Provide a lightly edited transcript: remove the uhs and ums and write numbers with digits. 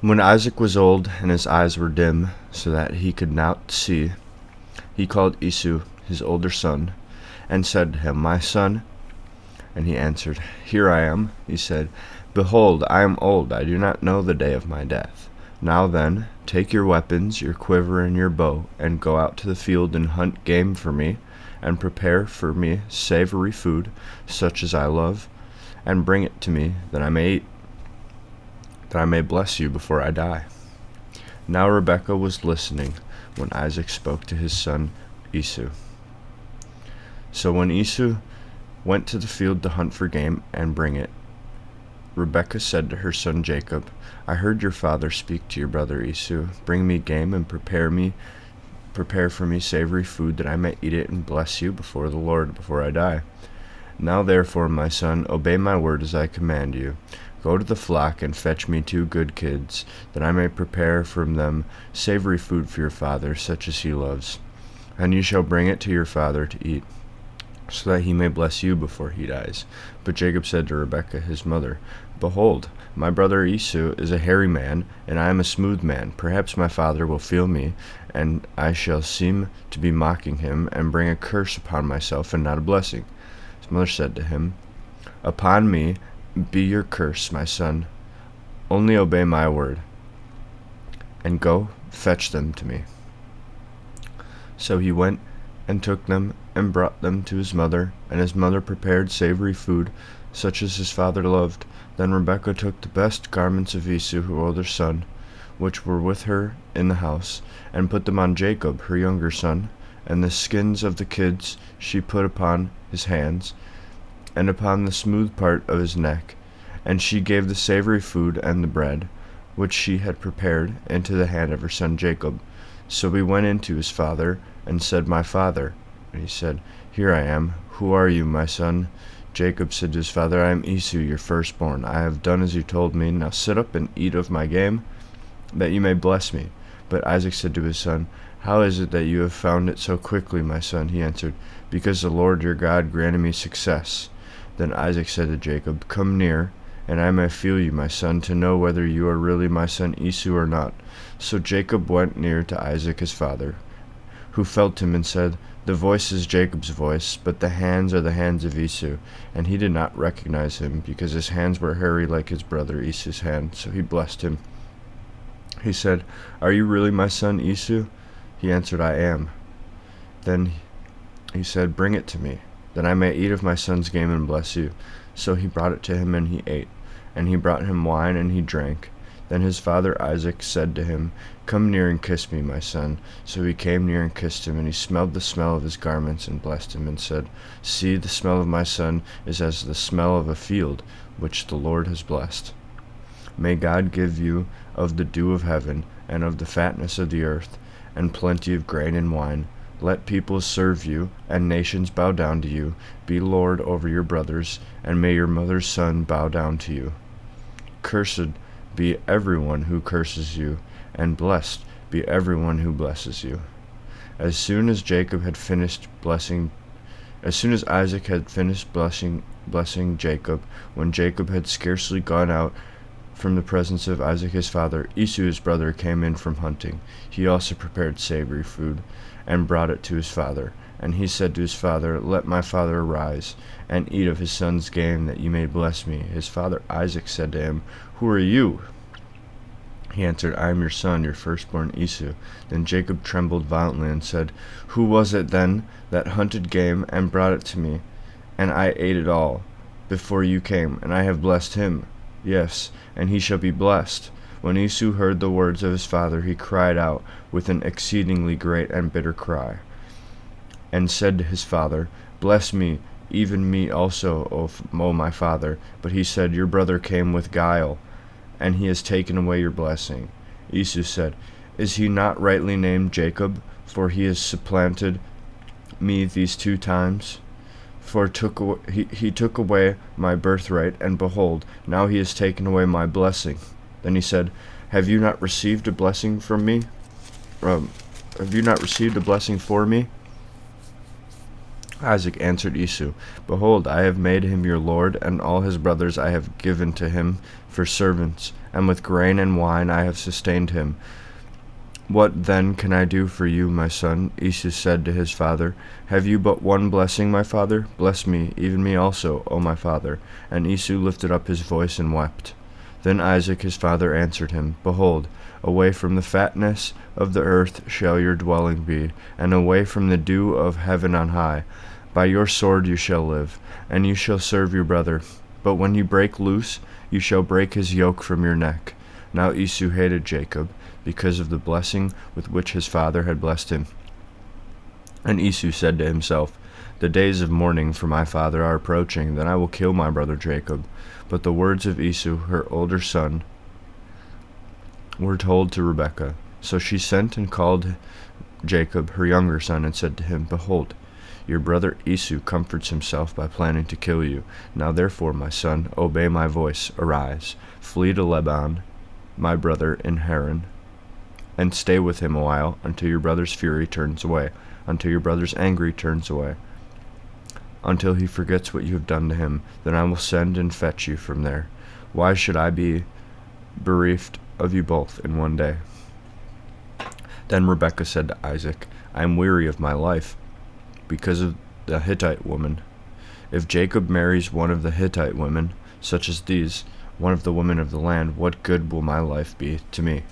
When Isaac was old, and his eyes were dim, so that he could not see, he called Esau, his older son, and said to him, My son. And he answered, Here I am. He said, Behold, I am old, I do not know the day of my death. Now then, take your weapons, your quiver and your bow, and go out to the field and hunt game for me, and prepare for me savory food, such as I love, and bring it to me, that I may eat, that I may bless you before I die. Now Rebekah was listening when Isaac spoke to his son Esau. So when Esau went to the field to hunt for game and bring it, Rebekah said to her son Jacob, I heard your father speak to your brother Esau, Bring me game and prepare for me savory food, that I may eat it and bless you before the Lord before I die. Now therefore, my son, obey my word as I command you. Go to the flock and fetch me 2 good kids, that I may prepare from them savory food for your father, such as he loves. And you shall bring it to your father to eat, so that he may bless you before he dies. But Jacob said to Rebekah his mother, Behold, my brother Esau is a hairy man, and I am a smooth man. Perhaps my father will feel me, and I shall seem to be mocking him, and bring a curse upon myself, and not a blessing. His mother said to him, Upon me be your curse, my son. Only obey my word, and go fetch them to me. So he went and took them and brought them to his mother, and his mother prepared savory food, such as his father loved. Then Rebekah took the best garments of Esau, her older son, which were with her in the house, and put them on Jacob, her younger son, and the skins of the kids she put upon his hands, and upon the smooth part of his neck. And she gave the savory food and the bread, which she had prepared, into the hand of her son Jacob. So he went in to his father, and said, My father. And he said, Here I am. Who are you, my son? Jacob said to his father, I am Esau, your firstborn. I have done as you told me. Now sit up and eat of my game, that you may bless me. But Isaac said to his son, How is it that you have found it so quickly, my son? He answered, Because the Lord your God granted me success. Then Isaac said to Jacob, Come near, and I may feel you, my son, to know whether you are really my son Esau or not. So Jacob went near to Isaac his father, who felt him and said, The voice is Jacob's voice, but the hands are the hands of Esau. And he did not recognize him, because his hands were hairy like his brother Esau's hand. So he blessed him. He said, Are you really my son Esau? He answered, I am. Then he said, Bring it to me, that I may eat of my son's game and bless you. So he brought it to him, and he ate. And he brought him wine, and he drank. Then his father Isaac said to him, Come near and kiss me, my son. So he came near and kissed him, and he smelled the smell of his garments, and blessed him, and said, See, the smell of my son is as the smell of a field, which the Lord has blessed. May God give you of the dew of heaven, and of the fatness of the earth, and plenty of grain and wine. Let peoples serve you, and nations bow down to you. Be Lord over your brothers, and may your mother's son bow down to you. Cursed be everyone who curses you, and blessed be everyone who blesses you. As soon as Isaac had finished blessing Jacob, when Jacob had scarcely gone out from the presence of Isaac his father, Esau his brother came in from hunting. He also prepared savory food, and brought it to his father. And he said to his father, Let my father arise, and eat of his son's game, that you may bless me. His father Isaac said to him, Who are you? He answered, I am your son, your firstborn Esau. Then Jacob trembled violently, and said, Who was it then that hunted game, and brought it to me? And I ate it all before you came, and I have blessed him. Yes, and he shall be blessed. When Esau heard the words of his father, he cried out with an exceedingly great and bitter cry, and said to his father, Bless me, even me also, O my father. But he said, Your brother came with guile, and he has taken away your blessing. Esau said, Is he not rightly named Jacob? For he has supplanted me these 2 times. For he took away my birthright, and behold, now he has taken away my blessing. Then he said, Have you not received a blessing from me? Have you not received a blessing for me? Isaac answered Esau, Behold, I have made him your lord, and all his brothers I have given to him for servants, and with grain and wine I have sustained him. What then can I do for you, my son? Esau said to his father, Have you but one blessing, my father? Bless me, even me also, O my father. And Esau lifted up his voice and wept. Then Isaac his father answered him, Behold, away from the fatness of the earth shall your dwelling be, and away from the dew of heaven on high. By your sword you shall live, and you shall serve your brother. But when you break loose, you shall break his yoke from your neck. Now Esau hated Jacob, because of the blessing with which his father had blessed him. And Esau said to himself, The days of mourning for my father are approaching, then I will kill my brother Jacob. But the words of Esau, her older son, were told to Rebekah. So she sent and called Jacob, her younger son, and said to him, Behold, your brother Esau comforts himself by planning to kill you. Now therefore, my son, obey my voice. Arise, flee to Laban, my brother in Haran, and stay with him a while, until your brother's fury turns away, until your brother's anger turns away, until he forgets what you have done to him. Then I will send and fetch you from there. Why should I be bereft of you both in one day? Then Rebekah said to Isaac, I am weary of my life, because of the Hittite woman. If Jacob marries one of the Hittite women, such as these, one of the women of the land, what good will my life be to me?